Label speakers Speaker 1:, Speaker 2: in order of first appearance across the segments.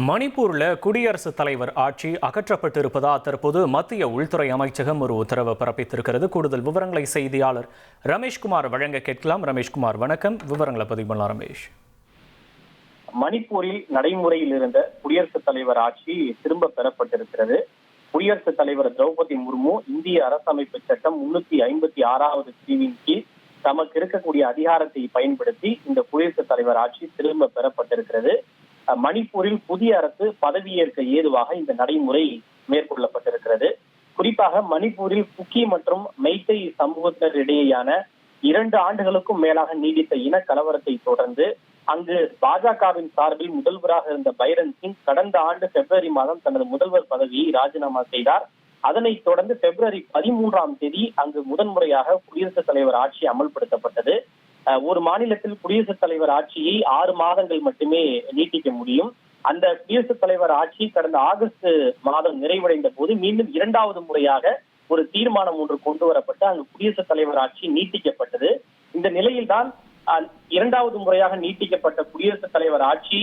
Speaker 1: மணிப்பூரில் குடியரசுத் தலைவர் ஆட்சி அகற்றப்பட்டிருப்பதால் தற்போது மத்திய உள்துறை அமைச்சகம் ஒரு உத்தரவு பிறப்பித்திருக்கிறது. கூடுதல் விவரங்களை செய்தியாளர் ரமேஷ்குமார் வழங்க கேட்கலாம். ரமேஷ்குமார், வணக்கம். விவரங்களை பதிவு பண்ணலாம். ரமேஷ்,
Speaker 2: மணிப்பூரில் நடைமுறையில் இருந்த குடியரசுத் தலைவர் ஆட்சி திரும்ப பெறப்பட்டிருக்கிறது. குடியரசுத் தலைவர் திரௌபதி முர்மு இந்திய அரசமைப்பு சட்டம் 356வது பிரிவின் கீழ் தமக்கு இருக்கக்கூடிய அதிகாரத்தை பயன்படுத்தி இந்த குடியரசுத் தலைவர் ஆட்சி திரும்ப பெறப்பட்டிருக்கிறது. மணிப்பூரில் புதிய அரசு பதவியேற்க ஏதுவாக இந்த நடைமுறை மேற்கொள்ளப்பட்டிருக்கிறது. குறிப்பாக மணிப்பூரில் குக்கி மற்றும் மெய்த்தை சமூகத்தினரிடையேயான 2 ஆண்டுகளுக்கும் மேலாக நீடித்த இன கலவரத்தை தொடர்ந்து அங்கு பாஜகவின் சார்பில் முதல்வராக இருந்த பைரன் சிங் கடந்த ஆண்டு பிப்ரவரி மாதம் தனது முதல்வர் பதவியை ராஜினாமா செய்தார். அதனைத் தொடர்ந்து பிப்ரவரி 13ஆம் தேதி அங்கு முதன்முறையாக குடியரசுத் தலைவர் ஆட்சி அமல்படுத்தப்பட்டது. ஒரு மாநிலத்தில் குடியரசுத் தலைவர் ஆட்சியை 6 மாதங்கள் மட்டுமே நீட்டிக்க முடியும். அந்த குடியரசுத் தலைவர் ஆட்சி கடந்த ஆகஸ்ட் மாதம் நிறைவடைந்த போது மீண்டும் 2வது முறையாக ஒரு தீர்மானம் ஒன்று கொண்டு வரப்பட்டு அங்கு குடியரசுத் தலைவர் ஆட்சி நீட்டிக்கப்பட்டது. இந்த நிலையில்தான் 2வது முறையாக நீட்டிக்கப்பட்ட குடியரசுத் தலைவர் ஆட்சி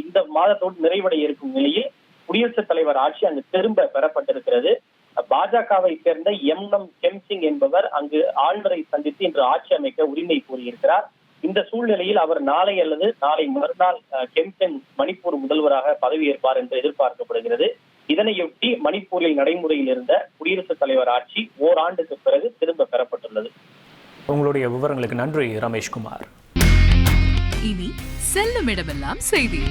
Speaker 2: இந்த மாதத்தோடு நிறைவடைய இருக்கும் நிலையில் குடியரசுத் தலைவர் ஆட்சி அங்கு திரும்ப பெறப்பட்டிருக்கிறது. பாஜகவை சேர்ந்த கெம்சிங் என்பவர் அங்கு ஆளுநரை சந்தித்து இன்று ஆட்சி அமைக்க உரிமை கோரியிருக்கிறார். இந்த சூழ்நிலையில் அவர் நாளை அல்லது நாளை மறுநாள் கெம்சிங் மணிப்பூர் முதல்வராக பதவியேற்பார் என்று எதிர்பார்க்கப்படுகிறது. இதனையொட்டி மணிப்பூரில் நடைமுறையில் இருந்த குடியரசுத் தலைவர் ஆட்சி ஓராண்டுக்கு பிறகு திரும்ப பெறப்பட்டுள்ளது.
Speaker 1: உங்களுடைய விவரங்களுக்கு நன்றி ரமேஷ்குமார்.
Speaker 3: இனி செல்லும் இடமெல்லாம் செய்தி.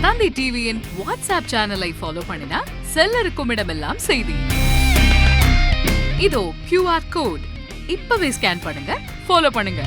Speaker 3: தந்தி டிவியின் வாட்ஸ்அப் சேனலை ஃபாலோ பண்ணினா செல்ல இருக்கும் இடமெல்லாம் செய்தி. இதோ QR கோட் இப்பவே ஸ்கேன் பண்ணுங்க, ஃபாலோ பண்ணுங்க.